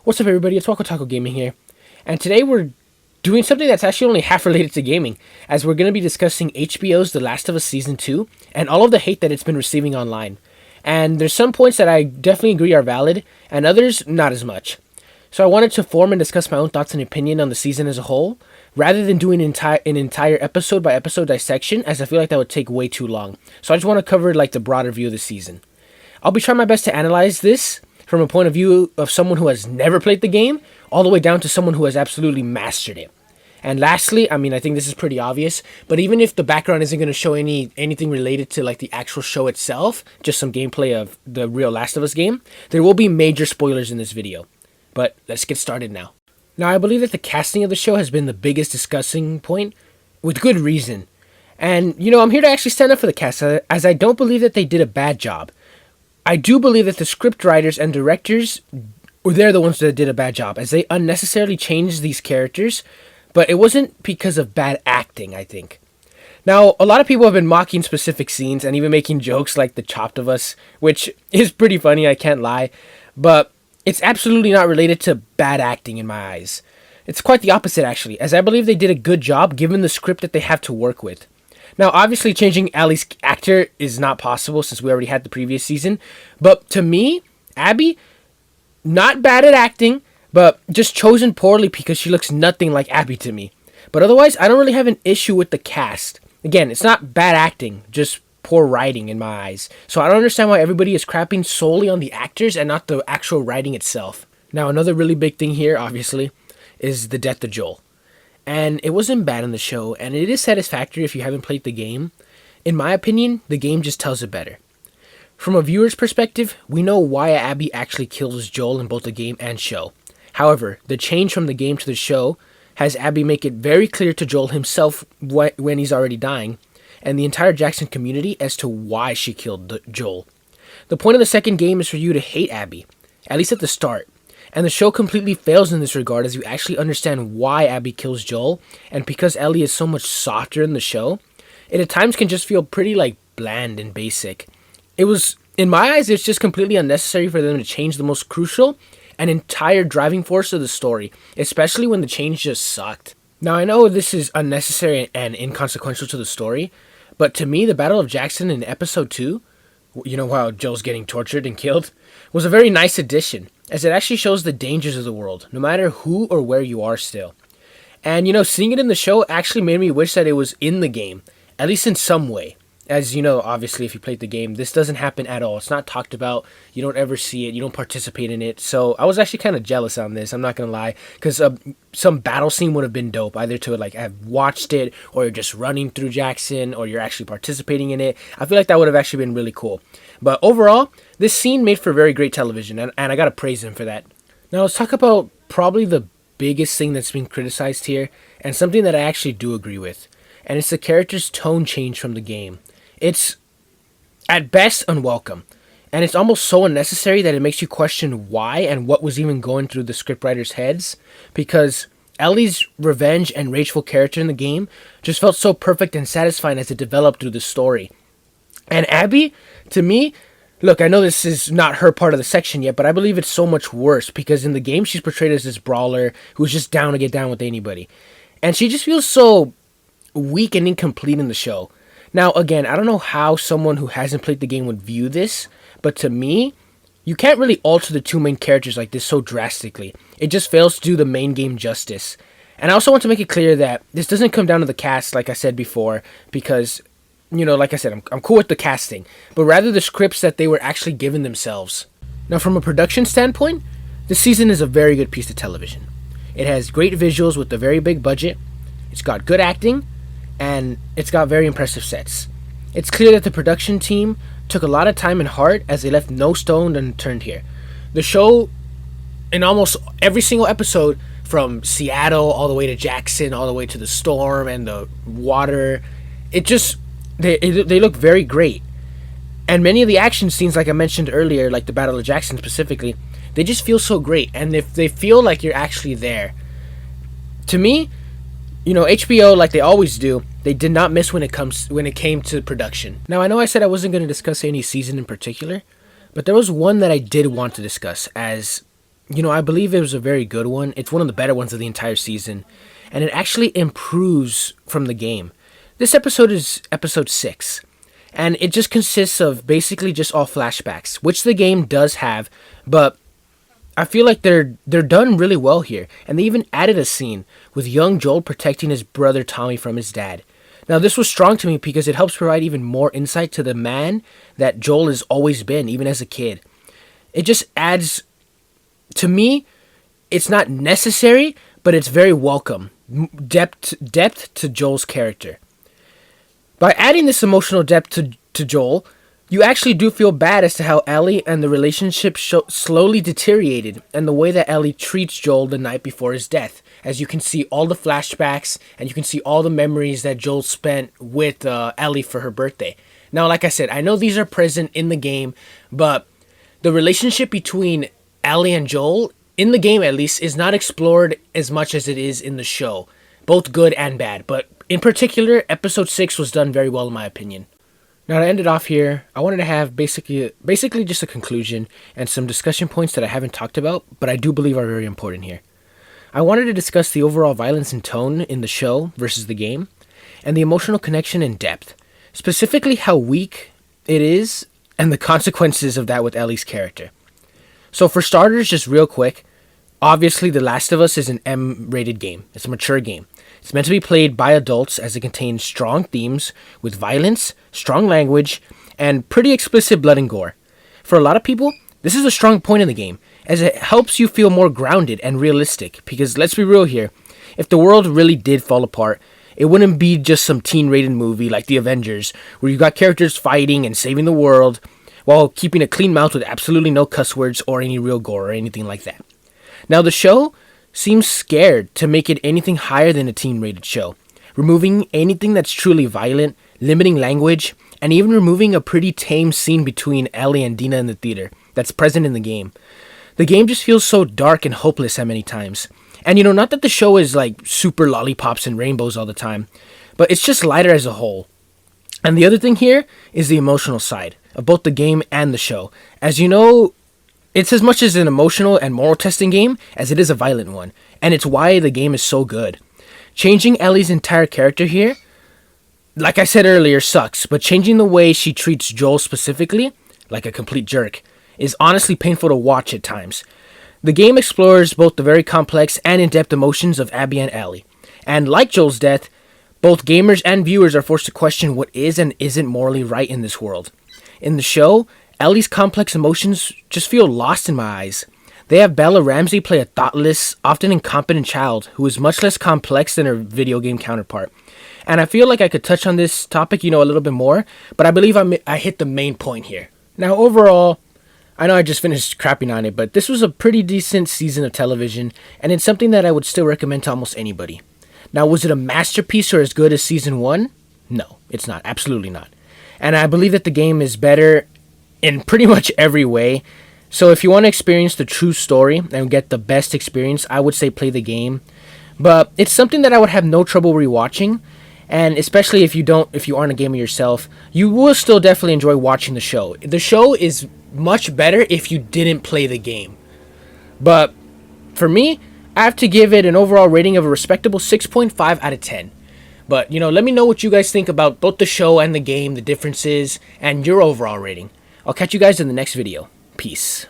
What's up, everybody? It's Wako Taco Gaming here, and today we're doing something that's actually only half related to gaming, as we're going to be discussing HBO's The Last of Us Season 2 and all of the hate that it's been receiving online. And there's some points that I definitely agree are valid, and others not as much. So I wanted to form and discuss my own thoughts and opinion on the season as a whole, rather than doing an entire episode by episode dissection, as I feel like that would take way too long. So I just want to cover like the broader view of the season. I'll be trying my best to analyze this from a point of view of someone who has never played the game, all the way down to someone who has absolutely mastered it. And lastly, I think this is pretty obvious, but even if the background isn't going to show anything related to like the actual show itself, just some gameplay of the real Last of Us game, there will be major spoilers in this video. But let's get started now. Now, I believe that the casting of the show has been the biggest discussing point, with good reason. And, I'm here to actually stand up for the cast, as I don't believe that they did a bad job. I do believe that the script writers and directors, they're the ones that did a bad job, as they unnecessarily changed these characters, but it wasn't because of bad acting, I think. Now, a lot of people have been mocking specific scenes and even making jokes like the chopped of us, which is pretty funny, I can't lie, but it's absolutely not related to bad acting in my eyes. It's quite the opposite, actually, as I believe they did a good job given the script that they have to work with. Now, obviously, changing Ellie's actor is not possible since we already had the previous season. But to me, Abby, not bad at acting, but just chosen poorly because she looks nothing like Abby to me. But otherwise, I don't really have an issue with the cast. Again, it's not bad acting, just poor writing in my eyes. So I don't understand why everybody is crapping solely on the actors and not the actual writing itself. Now, another really big thing here, obviously, is the death of Joel. And it wasn't bad in the show, and it is satisfactory if you haven't played the game. In my opinion, the game just tells it better. From a viewer's perspective, we know why Abby actually kills Joel in both the game and show. However, the change from the game to the show has Abby make it very clear to Joel himself when he's already dying, and the entire Jackson community as to why she killed Joel. The point of the second game is for you to hate Abby, at least at the start. And the show completely fails in this regard as you actually understand why Abby kills Joel, and because Ellie is so much softer in the show, it at times can just feel pretty bland and basic. It was, in my eyes, it's just completely unnecessary for them to change the most crucial and entire driving force of the story, especially when the change just sucked. Now, I know this is unnecessary and inconsequential to the story, but to me, the Battle of Jackson in episode 2, while Joel's getting tortured and killed, was a very nice addition, as it actually shows the dangers of the world, no matter who or where you are still. And, seeing it in the show actually made me wish that it was in the game, at least in some way. As obviously, if you played the game, this doesn't happen at all. It's not talked about. You don't ever see it. You don't participate in it. So I was actually kind of jealous on this. I'm not going to lie. Because some battle scene would have been dope. Either to have watched it, or you're just running through Jackson, or you're actually participating in it. I feel like that would have actually been really cool. But overall, this scene made for very great television. And I got to praise him for that. Now let's talk about probably the biggest thing that's been criticized here. And something that I actually do agree with. And it's the character's tone change from the game. It's, at best, unwelcome, and it's almost so unnecessary that it makes you question why and what was even going through the scriptwriters' heads, because Ellie's revenge and rageful character in the game just felt so perfect and satisfying as it developed through the story. And Abby, to me, look, I know this is not her part of the section yet, but I believe it's so much worse, because in the game she's portrayed as this brawler who's just down to get down with anybody, and she just feels so weak and incomplete in the show. Now, again, I don't know how someone who hasn't played the game would view this, but to me, you can't really alter the two main characters like this so drastically. It just fails to do the main game justice. And I also want to make it clear that this doesn't come down to the cast, like I said before, because, like I said, I'm cool with the casting, but rather the scripts that they were actually given themselves. Now, from a production standpoint, this season is a very good piece of television. It has great visuals with a very big budget, it's got good acting, and it's got very impressive sets. It's clear that the production team took a lot of time and heart as they left no stone unturned here. The show, in almost every single episode, from Seattle all the way to Jackson, all the way to the storm and the water, they look very great. And many of the action scenes, like I mentioned earlier, like the Battle of Jackson specifically, they just feel so great, and if they feel like you're actually there. To me, HBO, like they always do, they did not miss when it came to production. Now, I know I said I wasn't going to discuss any season in particular, but there was one that I did want to discuss, as I believe it was a very good one. It's one of the better ones of the entire season, and it actually improves from the game. This episode is episode 6, and it just consists of basically just all flashbacks, which the game does have, but I feel like they're done really well here, and they even added a scene with young Joel protecting his brother Tommy from his dad. Now, this was strong to me because it helps provide even more insight to the man that Joel has always been, even as a kid. It just adds, to me, it's not necessary, but it's very welcome. Depth to Joel's character. By adding this emotional depth to Joel, you actually do feel bad as to how Ellie and the relationship slowly deteriorated, and the way that Ellie treats Joel the night before his death. As you can see all the flashbacks, and you can see all the memories that Joel spent with Ellie for her birthday. Now, like I said, I know these are present in the game, but the relationship between Ellie and Joel, in the game at least, is not explored as much as it is in the show. Both good and bad, but in particular, episode 6 was done very well in my opinion. Now, to end it off here, I wanted to have basically just a conclusion and some discussion points that I haven't talked about, but I do believe are very important here. I wanted to discuss the overall violence and tone in the show versus the game, and the emotional connection and depth, specifically how weak it is, and the consequences of that with Ellie's character. So for starters, just real quick, obviously The Last of Us is an M-rated game. It's a mature game. It's meant to be played by adults as it contains strong themes with violence, strong language, and pretty explicit blood and gore. For a lot of people, this is a strong point in the game, as it helps you feel more grounded and realistic, because let's be real here, if the world really did fall apart, it wouldn't be just some teen-rated movie like The Avengers, where you got characters fighting and saving the world, while keeping a clean mouth with absolutely no cuss words or any real gore or anything like that. Now the show seems scared to make it anything higher than a teen-rated show, removing anything that's truly violent, limiting language, and even removing a pretty tame scene between Ellie and Dina in the theater that's present in the game. The game just feels so dark and hopeless at many times. And not that the show is like super lollipops and rainbows all the time, but it's just lighter as a whole. And the other thing here is the emotional side of both the game and the show. As you know, it's as much as an emotional and moral testing game as it is a violent one, and it's why the game is so good. Changing Ellie's entire character here, like I said earlier, sucks, but changing the way she treats Joel specifically, like a complete jerk, is honestly painful to watch at times. The game explores both the very complex and in-depth emotions of Abby and Ellie, and like Joel's death, both gamers and viewers are forced to question what is and isn't morally right in this world. In the show, Ellie's complex emotions just feel lost in my eyes. They have Bella Ramsey play a thoughtless, often incompetent child who is much less complex than her video game counterpart. And I feel like I could touch on this topic, a little bit more, but I believe I hit the main point here. Now, overall, I know I just finished crapping on it, but this was a pretty decent season of television, and it's something that I would still recommend to almost anybody. Now, was it a masterpiece or as good as season 1? No, it's not. Absolutely not. And I believe that the game is better in pretty much every way. So if you want to experience the true story and get the best experience, I would say play the game. But it's something that I would have no trouble rewatching, and especially if you aren't a gamer yourself, you will still definitely enjoy watching the show. The show is much better if you didn't play the game. But for me, I have to give it an overall rating of a respectable 6.5 out of 10. But let me know what you guys think about both the show and the game, the differences, and your overall rating. I'll catch you guys in the next video. Peace.